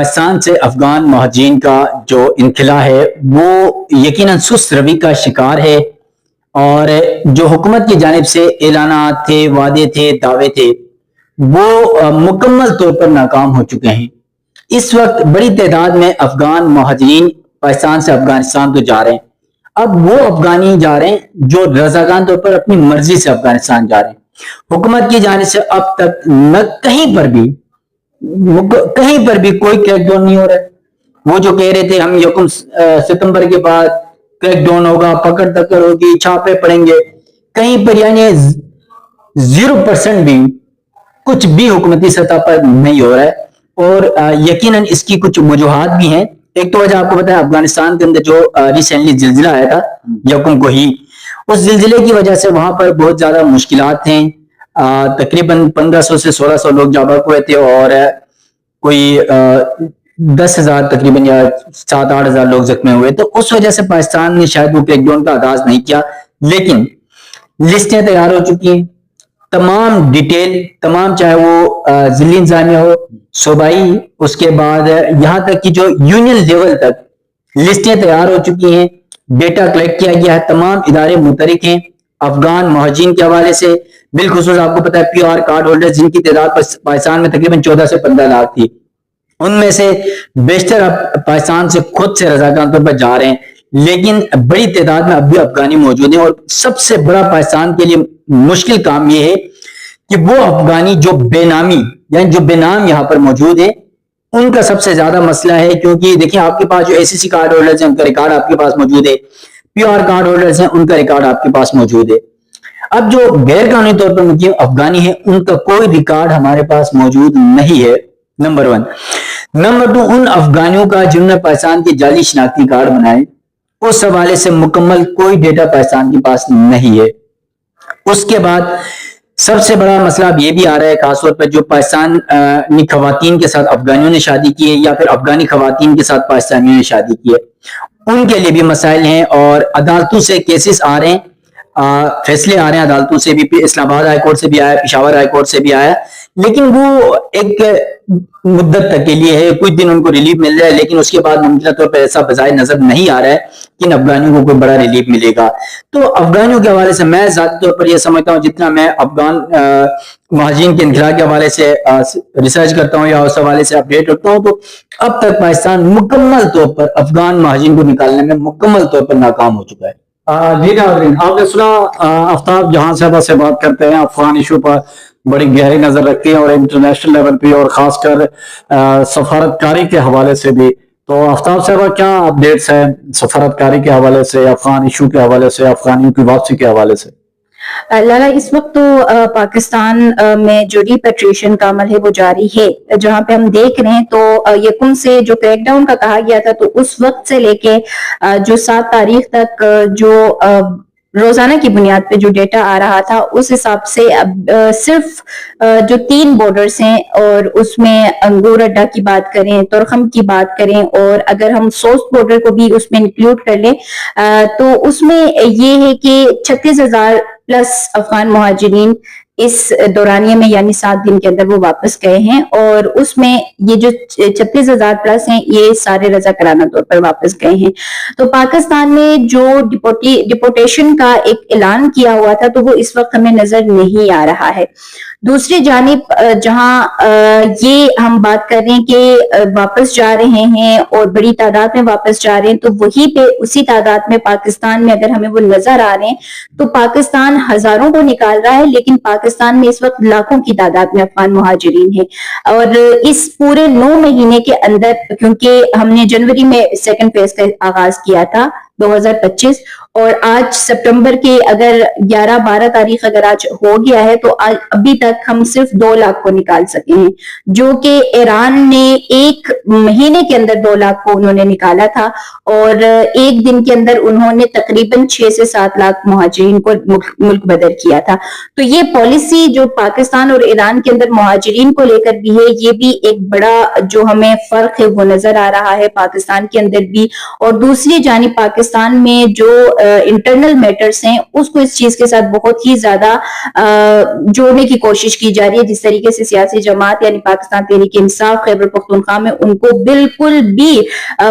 پاکستان سے افغان مہاجرین کا جو انخلا ہے وہ یقیناً سست روی کا شکار ہے، اور جو حکومت کی جانب سے اعلانات تھے، وعدے تھے، دعوے تھے، وہ مکمل طور پر ناکام ہو چکے ہیں۔ اس وقت بڑی تعداد میں افغان مہاجرین پاکستان سے افغانستان تو جا رہے ہیں۔ اب وہ افغانی جا رہے ہیں جو رضاکار طور پر اپنی مرضی سے افغانستان جا رہے ہیں۔ حکومت کی جانب سے اب تک نہ کہیں پر بھی کوئی کریک ڈاؤن نہیں ہو رہا ہے۔ وہ جو کہہ رہے تھے ہم یکم ستمبر کے بعد کریک ڈاؤن ہوگا، پکڑ دکڑ ہوگی، چھاپے پڑیں گے، کہیں پر یعنی 0% بھی کچھ بھی حکومتی سطح پر نہیں ہو رہا ہے۔ اور یقیناً اس کی کچھ وجوہات بھی ہیں۔ ایک تو وجہ آپ کو پتا ہے افغانستان کے اندر جو ریسنٹلی زلزلہ آیا تھا یکم کو ہی، اس زلزلے کی وجہ سے وہاں پر بہت زیادہ مشکلات ہیں۔ تقریباً 1500 سے 1600 لوگ جاں بحق ہوئے تھے، اور کوئی 10,000 تقریباً یا 7-8 ہزار لوگ زخمی ہوئے۔ تو اس وجہ سے پاکستان نے شاید وہ کریک ڈاؤن کا آغاز نہیں کیا، لیکن لسٹیں تیار ہو چکی ہیں، تمام ڈیٹیل، تمام چاہے وہ ضلعی انتظامیہ ہو، صوبائی، اس کے بعد یہاں تک کہ جو یونین لیول تک لسٹیں تیار ہو چکی ہیں، ڈیٹا کلیکٹ کیا گیا ہے، تمام ادارے متحرک ہیں افغان مہاجرین کے حوالے سے۔ بالخصوص آپ کو پتا ہے پی آر کارڈ ہولڈر جن کی تعداد پاکستان میں تقریباً 14 سے 15 لاکھ تھی، ان میں سے بیشتر اب پاکستان سے خود سے رضاکار طور پر جا رہے ہیں، لیکن بڑی تعداد میں اب بھی افغانی موجود ہیں۔ اور سب سے بڑا پاکستان کے لیے مشکل کام یہ ہے کہ وہ افغانی جو بے نامی یعنی جو بے نام یہاں پر موجود ہیں، ان کا سب سے زیادہ مسئلہ ہے، کیونکہ دیکھیں آپ کے پاس جو اے سی سی کارڈ ہولڈرز ہیں ان کا ریکارڈ آپ کے پاس موجود ہے، پی آر کارڈ ہولڈرز ہیں ان کا ریکارڈ آپ کے پاس موجود ہے۔ اب جو غیر قانونی طور پر مقیم افغانی ہیں ان کا کوئی ریکارڈ ہمارے پاس موجود نہیں ہے، نمبر 1۔ نمبر 2، ان افغانیوں کا جنہوں نے پاکستان کے جعلی شناختی کارڈ بنائے، اس حوالے سے مکمل کوئی ڈیٹا پاکستان کے پاس نہیں ہے۔ اس کے بعد سب سے بڑا مسئلہ اب یہ بھی آ رہا ہے، خاص طور پر جو پاکستانی خواتین کے ساتھ افغانیوں نے شادی کی ہے، یا پھر افغانی خواتین کے ساتھ پاکستانیوں نے شادی کی ہے، ان کے لیے بھی مسائل ہیں، اور عدالتوں سے کیسز آ رہے ہیں، فیصلے آ رہے ہیں عدالتوں سے بھی، اسلام آباد ہائی کورٹ سے بھی آیا، پشاور ہائی کورٹ سے بھی آیا، لیکن وہ ایک مدت تک کے لیے ہے، کچھ دن ان کو ریلیف مل رہا ہے، لیکن اس کے بعد ممکنہ طور پر ایسا بظاہر نظر نہیں آ رہا ہے کہ ان افغانیوں کو کوئی بڑا ریلیف ملے گا۔ تو افغانیوں کے حوالے سے میں ذاتی طور پر یہ سمجھتا ہوں، جتنا میں افغان مہاجرین کے انخلا کے حوالے سے ریسرچ کرتا ہوں یا اس حوالے سے اپڈیٹ رکھتا ہوں، تو اب تک پاکستان مکمل طور پر افغان مہاجرین کو نکالنے میں مکمل طور پر ناکام ہو چکا ہے۔ جی ناظرین، آپ نے سنا آفتاب جہاں صاحبہ سے بات کرتے ہیں، افغان ایشو پر بڑی گہری نظر رکھتے ہیں، اور انٹرنیشنل لیول پہ اور خاص کر سفارتکاری کے حوالے سے بھی۔ تو آفتاب صاحبہ کیا اپڈیٹس ہیں سفارتکاری کے حوالے سے، افغان ایشو کے حوالے سے، افغانیوں کی واپسی کے حوالے سے؟ لالا، اس وقت تو پاکستان میں جو ریپیٹریشن کا عمل ہے وہ جاری ہے، جہاں پہ ہم دیکھ رہے ہیں تو یکم سے جو کریک ڈاؤن کا کہا گیا تھا، تو اس وقت سے لے کے جو 7 تاریخ تک جو روزانہ کی بنیاد پہ جو ڈیٹا آ رہا تھا، اس حساب سے اب صرف جو 3 بارڈرز ہیں، اور اس میں انگور اڈا کی بات کریں، تورخم کی بات کریں، اور اگر ہم سوست بارڈر کو بھی اس میں انکلوڈ کر لیں، تو اس میں یہ ہے کہ 36,000 پلس افغان مہاجرین اس دورانیے میں یعنی 7 دن کے اندر وہ واپس گئے ہیں، اور اس میں یہ جو 36,000 پلس ہیں یہ سارے رضاکارانہ طور پر واپس گئے ہیں۔ تو پاکستان نے جو ڈپورٹیشن کا ایک اعلان کیا ہوا تھا، تو وہ اس وقت ہمیں نظر نہیں آ رہا ہے۔ دوسری جانب جہاں یہ ہم بات کر رہے ہیں کہ واپس جا رہے ہیں اور بڑی تعداد میں واپس جا رہے ہیں، تو وہی پہ اسی تعداد میں پاکستان میں اگر ہمیں وہ نظر آ رہے ہیں، تو پاکستان ہزاروں کو نکال رہا ہے، لیکن پاکستان میں اس وقت لاکھوں کی تعداد میں افغان مہاجرین ہیں۔ اور اس پورے 9 مہینے کے اندر، کیونکہ ہم نے جنوری میں 2nd فیز کا آغاز کیا تھا 2025، اور آج سپٹمبر کے اگر 11-12 تاریخ اگر آج ہو گیا ہے، تو ابھی تک ہم صرف 2 لاکھ کو نکال سکے ہیں، جو کہ ایران نے 1 مہینے کے اندر 2 لاکھ کو انہوں نے نکالا تھا، اور 1 دن کے اندر انہوں نے تقریباً 6 سے 7 لاکھ مہاجرین کو ملک بدر کیا تھا۔ تو یہ پالیسی جو پاکستان اور ایران کے اندر مہاجرین کو لے کر بھی ہے، یہ بھی ایک بڑا جو ہمیں فرق ہے وہ نظر آ رہا ہے پاکستان کے اندر بھی۔ اور دوسری جانب پاکستان میں جو انٹرنل میٹرز ہیں اس کو اس چیز کے ساتھ بہت ہی زیادہ جوڑنے کی کوشش کی جا رہی ہے. جس طریقے سے سیاسی جماعت یعنی پاکستان تحریک انصاف خیبر پختونخوا میں ان کو بالکل بھی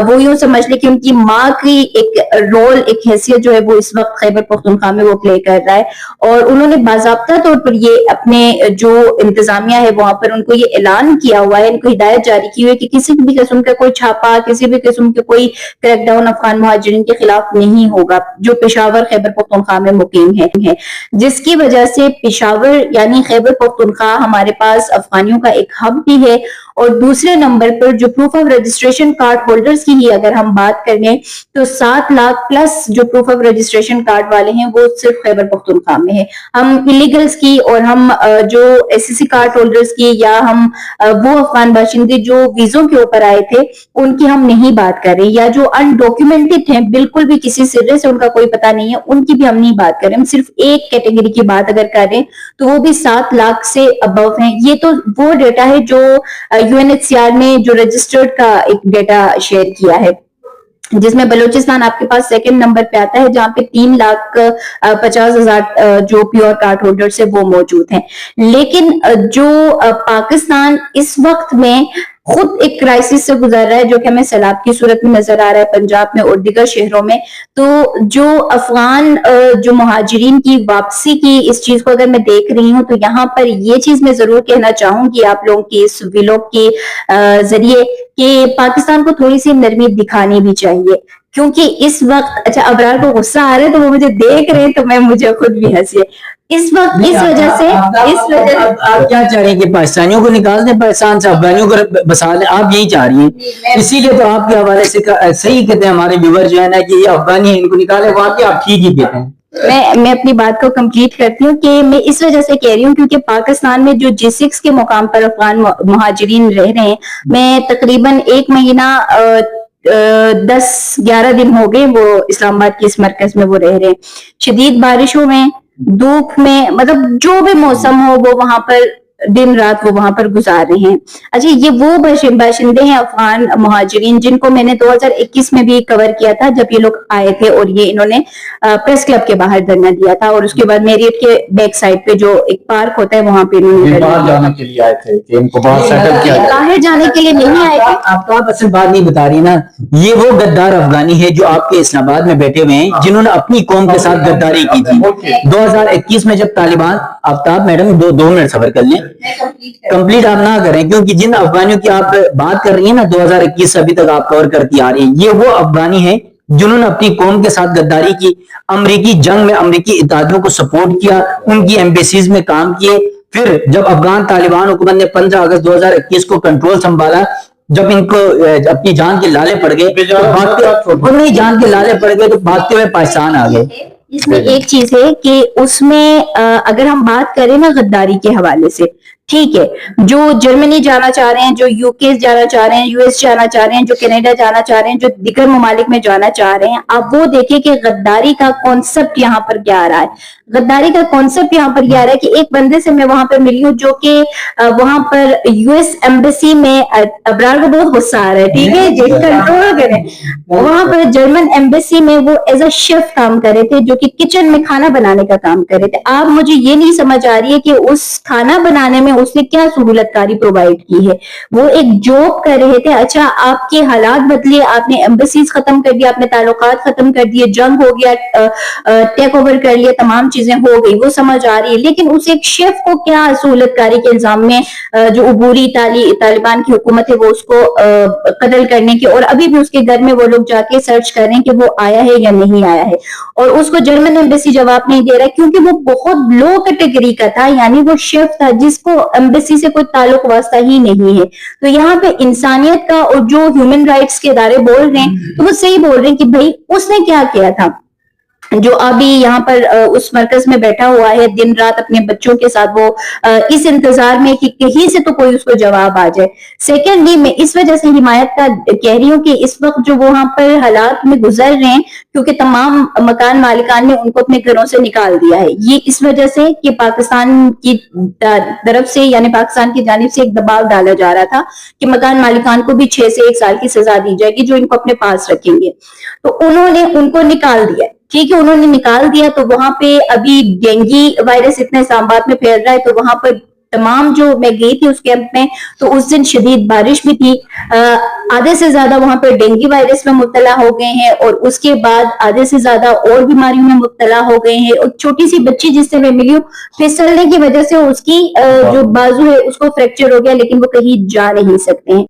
وہ یوں سمجھ لے کہ ان کی ماں کی ایک رول ایک حیثیت جو ہے وہ اس وقت خیبر پختونخوا میں وہ پلے کر رہا ہے, اور انہوں نے باضابطہ طور پر یہ اپنے جو انتظامیہ ہے وہاں پر ان کو یہ اعلان کیا ہوا ہے, ان کو ہدایت جاری کی ہوئی ہے کہ کسی بھی قسم کا کوئی چھاپا, کسی بھی قسم کے کوئی کریک ڈاؤن افغان مہاجرین کے خلاف نہیں ہوگا جو پشاور خیبر پختونخوا میں مقیم ہے, جس کی وجہ سے پشاور یعنی خیبر پختونخوا ہمارے پاس افغانیوں کا ایک ہب بھی ہے. اور دوسرے نمبر پر جو proof of registration card holders کی ہی اگر ہم بات کریں تو 7 لاکھ پلس جو پروف آف رجسٹریشن کارڈ والے ہیں وہ صرف خیبر پختونخوا میں ہے. ہم الیگلز کی اور ہم جو SCC کارڈ ہولڈرز کی یا ہم وہ افغان باشندے جو ویزوں کے اوپر آئے تھے ان کی ہم نہیں بات کر رہے, یا جو انڈاکیومنٹڈ ہیں بالکل بھی کسی سرے سے ان کا کوئی پتہ نہیں ہے ان کی بھی ہم نہیں بات کر رہے. ہم صرف ایک کیٹیگری کی بات اگر کر رہے ہیں تو وہ بھی 7 لاکھ سے ابو ہیں. یہ تو وہ ڈیٹا ہے جو UNHCR نے جو رجسٹرڈ کا ایک ڈیٹا شیئر کیا ہے, جس میں بلوچستان آپ کے پاس سیکنڈ نمبر پہ آتا ہے جہاں پہ 3,50,000 جو پیور کارڈ ہولڈرز ہیں وہ موجود ہیں. لیکن جو پاکستان اس وقت میں خود ایک کرائسس سے گزر رہا ہے جو کہ ہمیں سیلاب کی صورت میں نظر آ رہا ہے پنجاب میں اور دیگر شہروں میں, تو جو افغان جو مہاجرین کی واپسی کی اس چیز کو اگر میں دیکھ رہی ہوں تو یہاں پر یہ چیز میں ضرور کہنا چاہوں گی آپ لوگوں کی اس ویلوگ کے ذریعے کہ پاکستان کو تھوڑی سی نرمی دکھانی بھی چاہیے, کیونکہ اس وقت اچھا ابرار کو غصہ آ رہا ہے تو وہ مجھے دیکھ رہے ہیں تو میں مجھے خود بھی ہنسی ہے اس وقت اس وجہ سے آپ کیا چاہ رہی ہیں کہ پاکستانیوں کو نکال دیں پاکستان سے, افغانیوں کو بسا دیں, آپ یہی چاہ رہی ہیں؟ اسی لیے تو آپ کے حوالے سے صحیح کہتے ہیں ہمارے ویور جو ہے نا کہ یہ افغانی ہیں ان کو نکالیں, واقعی آپ ٹھیک ہی کہتے ہیں. میں اپنی بات کو کمپلیٹ کرتی ہوں کہ میں اس وجہ سے کہہ رہی ہوں کیونکہ پاکستان میں جو G6 کے مقام پر افغان مہاجرین رہ رہے ہیں, میں تقریباً 1 مہینہ 10-11 دن ہو گئے وہ اسلام آباد کے اس مرکز میں وہ رہ رہے ہیں. شدید بارشوں میں, دھوپ میں, مطلب جو بھی موسم ہو وہ وہاں پر دن رات وہ وہاں پر گزار رہے ہیں. اچھا یہ وہ باشندے ہیں افغان مہاجرین جن کو میں نے 2021 میں بھی کور کیا تھا جب یہ لوگ آئے تھے اور یہ انہوں نے پریس کلب کے باہر دھرنا دیا تھا, اور اس کے بعد میریٹ کے بیک سائڈ پہ جو ایک پارک ہوتا ہے وہاں پہ انہوں نے باہر جانے کے لیے آئے تھے کہ ان کو باہر سیٹل کیا جائے. باہر جانے کے لیے نہیں آئے تھے. آپ اصل بات نہیں بتا رہی نا, یہ وہ غدار افغانی ہے جو آپ کے اسلام آباد میں بیٹھے ہوئے ہیں جنہوں نے اپنی قوم کے ساتھ غداری کی تھی 2021 میں جب طالبان. آفتاب میڈم 2 منٹ صبر کر لیں, کمپلیٹ آپ نہ کریں کیونکہ جن افغانیوں کی آپ بات کر رہی ہیں نا 2021 سے ابھی تک آپ کور کرتی آ رہی ہیں, یہ وہ افغانی ہیں جنہوں نے اپنی قوم کے ساتھ غداری کی, امریکی جنگ میں امریکی اتحادیوں کو سپورٹ کیا, ان کی ایمبیسیز میں کام کیے. پھر جب افغان طالبان حکومت نے 15 اگست 2021 کو کنٹرول سنبھالا, جب ان کو اپنی جان کے لالے پڑ گئے انہیں جان کے لالے پڑ گئے تو بھاگتے ہوئے پاکستان آ گئے. اس میں ایک چیز ہے کہ اس میں اگر ہم بات کریں نا غداری کے حوالے سے, ٹھیک ہے, جو جرمنی جانا چاہ رہے ہیں, جو UK جانا چاہ رہے ہیں, US جانا چاہ رہے ہیں, جو کینیڈا جانا چاہ رہے ہیں, جو دیگر ممالک میں جانا چاہ رہے ہیں, آپ وہ دیکھیں کہ غداری کا کانسیپٹ یہاں پر کیا آ رہا ہے. غداری کا کانسیپٹ یہاں پر یہ آ رہا ہے کہ ایک بندے سے میں وہاں پر ملی ہوں جو کہ وہاں پر US ایمبیسی میں, ابرار کو بہت غصہ آ رہا ہے, ٹھیک ہے جی کنٹرول کریں, وہاں پر جرمن ایمبیسی میں وہ ایز اے شیف کام کر رہے تھے جو کہ کچن میں کھانا بنانے کا کام کر رہے تھے. آپ مجھے یہ نہیں سمجھ آ رہی ہے کہ اس کھانا بنانے میں اس نے کیا سہولت کاری پرووائڈ کی ہے, وہ ایک جاب کر رہے تھے. اچھا آپ کے حالات بدلے, آپ نے ایمبیسیز ختم کر دیا, آپ نے تعلقات ختم کر دیے, جنگ ہو گیا, ٹیک اوور کر لیا, تمام چیزیں ہو گئی, وہ سمجھ آ رہی ہے. لیکن اس ایک شیف کو کیا سہولت کاری کے الزام میں جو عبوری طالبان کی حکومت ہے وہ اس کو قتل کرنے کی, اور ابھی بھی اس کے گھر میں وہ لوگ جا کے سرچ کر رہے ہیں کہ وہ آیا ہے یا نہیں آیا ہے, اور اس کو جرمن ایمبیسی جواب نہیں دے رہا کیونکہ وہ بہت لو کیٹیگری کا تھا, یعنی وہ شیف تھا جس کو ایمبیسی سے کوئی تعلق واسطہ ہی نہیں ہے. تو یہاں پہ انسانیت کا, اور جو ہیومن رائٹس کے ادارے بول رہے ہیں تو وہ صحیح بول رہے ہیں کہ بھائی اس نے کیا کیا تھا جو ابھی یہاں پر اس مرکز میں بیٹھا ہوا ہے دن رات اپنے بچوں کے ساتھ, وہ اس انتظار میں کہ کہیں سے تو کوئی اس کو جواب آ جائے. سیکنڈلی میں اس وجہ سے حمایت کا کہہ رہی ہوں کہ اس وقت جو وہاں پر حالات میں گزر رہے ہیں کیونکہ تمام مکان مالکان نے ان کو اپنے گھروں سے نکال دیا ہے, یہ اس وجہ سے کہ پاکستان کی طرف سے یعنی پاکستان کی جانب سے ایک دباؤ ڈالا جا رہا تھا کہ مکان مالکان کو بھی 6 سے 1 سال کی سزا دی جائے گی جو ان کو اپنے پاس رکھیں گے, تو انہوں نے ان کو نکال دیا. ٹھیک ہے انہوں نے نکال دیا تو وہاں پہ ابھی ڈینگی وائرس اتنا اسلام آباد میں پھیل رہا ہے، تو وہاں پر تمام جو میں گئی تھی اس کیمپ میں تو اس دن شدید بارش بھی تھی، آدھے سے زیادہ وہاں پہ ڈینگی وائرس میں مبتلا ہو گئے ہیں، اور اس کے بعد آدھے سے زیادہ اور بیماریوں میں مبتلا ہو گئے ہیں، اور چھوٹی سی بچی جس سے میں ملی ہوں پھسلنے کی وجہ سے اس کی جو بازو ہے اس کو فریکچر ہو گیا، لیکن وہ کہیں جا نہیں سکتے ہیں۔